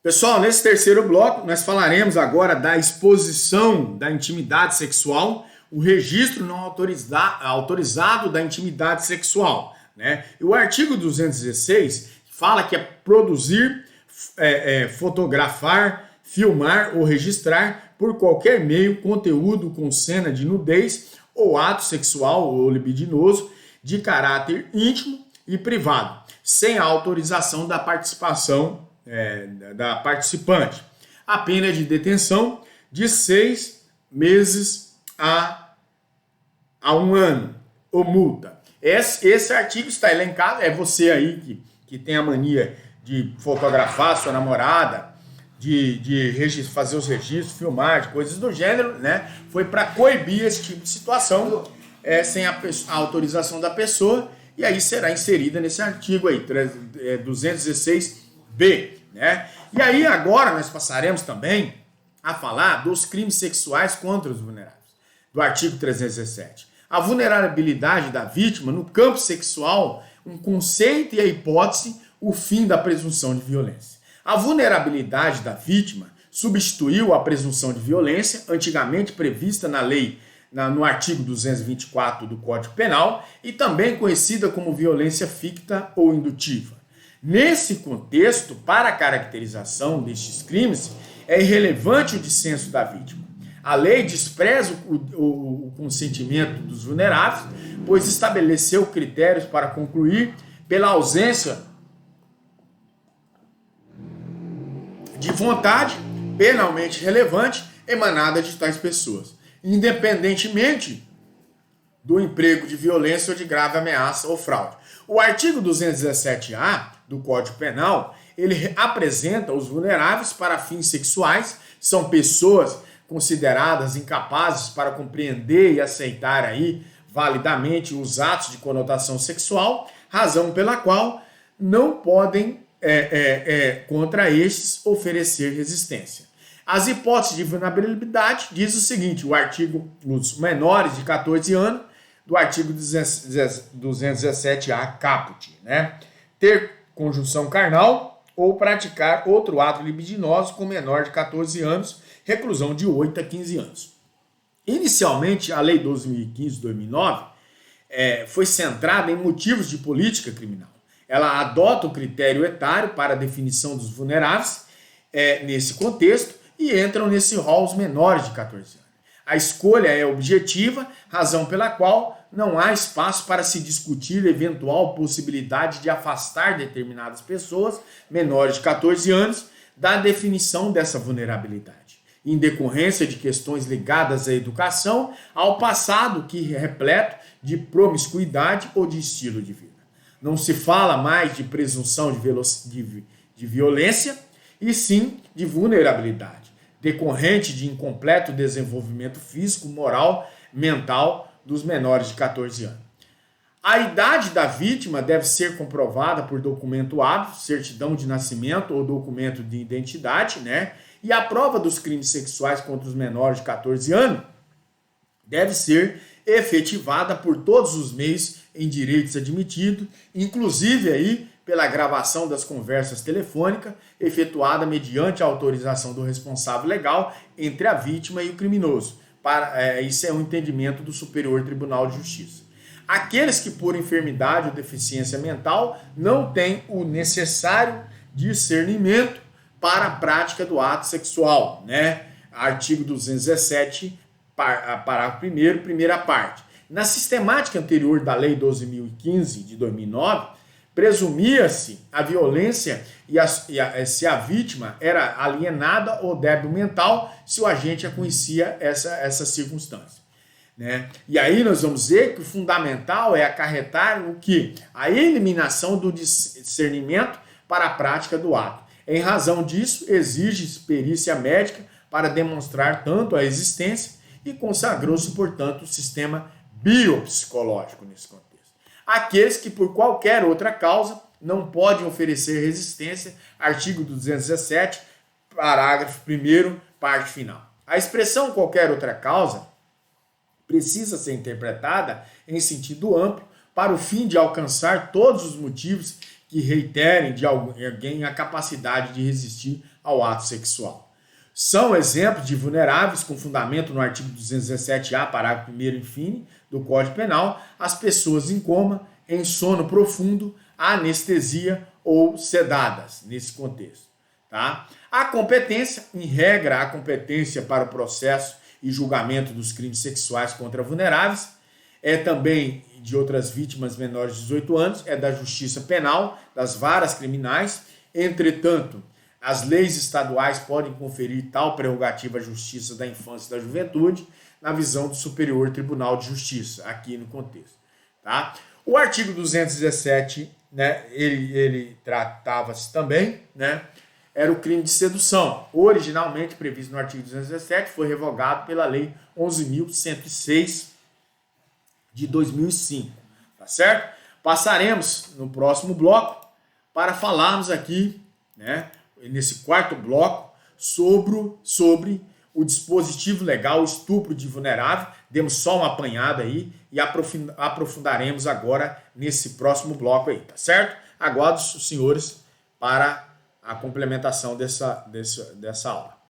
Pessoal, nesse terceiro bloco, nós falaremos agora da exposição da intimidade sexual, o registro não autorizado da intimidade sexual, né? E o artigo 216 fala que é produzir, fotografar, filmar ou registrar por qualquer meio conteúdo com cena de nudez ou ato sexual ou libidinoso de caráter íntimo e privado, sem a autorização da participação da participante. A pena de detenção de 6 meses a 1 ano, ou multa. Esse artigo está elencado, é você aí que tem a mania de fotografar sua namorada, de fazer os registros, filmar, de coisas do gênero, né? Foi para coibir esse tipo de situação, sem a autorização da pessoa, e aí será inserida nesse artigo aí, 216b, né? E aí agora nós passaremos também a falar dos crimes sexuais contra os vulneráveis, do artigo 317. A vulnerabilidade da vítima no campo sexual, um conceito e a hipótese, o fim da presunção de violência. A vulnerabilidade da vítima substituiu a presunção de violência, antigamente prevista na lei, no artigo 224 do Código Penal, e também conhecida como violência ficta ou indutiva. Nesse contexto, para a caracterização destes crimes, é irrelevante o dissenso da vítima. A lei despreza o consentimento dos vulneráveis, pois estabeleceu critérios para concluir pela ausência de vontade penalmente relevante emanada de tais pessoas, independentemente do emprego de violência ou de grave ameaça ou fraude. O artigo 217-A do Código Penal, ele apresenta os vulneráveis para fins sexuais, são pessoas consideradas incapazes para compreender e aceitar aí validamente os atos de conotação sexual, razão pela qual não podem contra estes oferecer resistência. As hipóteses de vulnerabilidade diz o seguinte, o artigo, os menores de 14 anos, do artigo 217-A caput, né? Ter conjunção carnal ou praticar outro ato libidinoso com menor de 14 anos, reclusão de 8 a 15 anos. Inicialmente, a Lei 2015-2009 foi centrada em motivos de política criminal. Ela adota o critério etário para a definição dos vulneráveis nesse contexto e entram nesse rol os menores de 14 anos. A escolha é objetiva, razão pela qual não há espaço para se discutir eventual possibilidade de afastar determinadas pessoas menores de 14 anos da definição dessa vulnerabilidade, em decorrência de questões ligadas à educação, ao passado que é repleto de promiscuidade ou de estilo de vida. Não se fala mais de presunção de violência, e sim de vulnerabilidade, decorrente de incompleto desenvolvimento físico, moral, mental dos menores de 14 anos. A idade da vítima deve ser comprovada por documento hábil, certidão de nascimento ou documento de identidade, né? E a prova dos crimes sexuais contra os menores de 14 anos deve ser efetivada por todos os meios em direitos admitidos, inclusive aí pela gravação das conversas telefônicas efetuada mediante a autorização do responsável legal entre a vítima e o criminoso. Isso é um entendimento do Superior Tribunal de Justiça. Aqueles que por enfermidade ou deficiência mental não têm o necessário discernimento para a prática do ato sexual, né? Artigo 217, parágrafo 1º, primeira parte. Na sistemática anterior da Lei 12.015 de 2009, presumia-se a violência se a vítima era alienada ou débil mental, se o agente já conhecia essa circunstância, né? E aí nós vamos dizer que o fundamental é acarretar o que? A eliminação do discernimento para a prática do ato. Em razão disso, exige perícia médica para demonstrar tanto a existência e consagrou-se, portanto, o sistema biopsicológico nesse contexto. Aqueles que por qualquer outra causa não podem oferecer resistência, artigo 217, parágrafo 1º, parte final. A expressão qualquer outra causa precisa ser interpretada em sentido amplo para o fim de alcançar todos os motivos que reiterem de alguém a capacidade de resistir ao ato sexual. São exemplos de vulneráveis com fundamento no artigo 217-A, parágrafo 1º, infine, do Código Penal, as pessoas em coma, em sono profundo, anestesia ou sedadas, nesse contexto. Tá? A competência, em regra, a competência para o processo e julgamento dos crimes sexuais contra vulneráveis, é também de outras vítimas menores de 18 anos, é da Justiça Penal, das varas criminais. Entretanto, as leis estaduais podem conferir tal prerrogativa à Justiça da Infância e da Juventude, na visão do Superior Tribunal de Justiça, aqui no contexto. Tá? O artigo 217, né, ele tratava-se também, né, era o crime de sedução, originalmente previsto no artigo 217, foi revogado pela Lei 11.106 de 2005, tá certo? Passaremos no próximo bloco para falarmos aqui, né, nesse quarto bloco, sobre o dispositivo legal, o estupro de vulnerável. Demos só uma apanhada aí e aprofundaremos agora nesse próximo bloco aí, tá certo? Aguardo os senhores para a complementação dessa aula.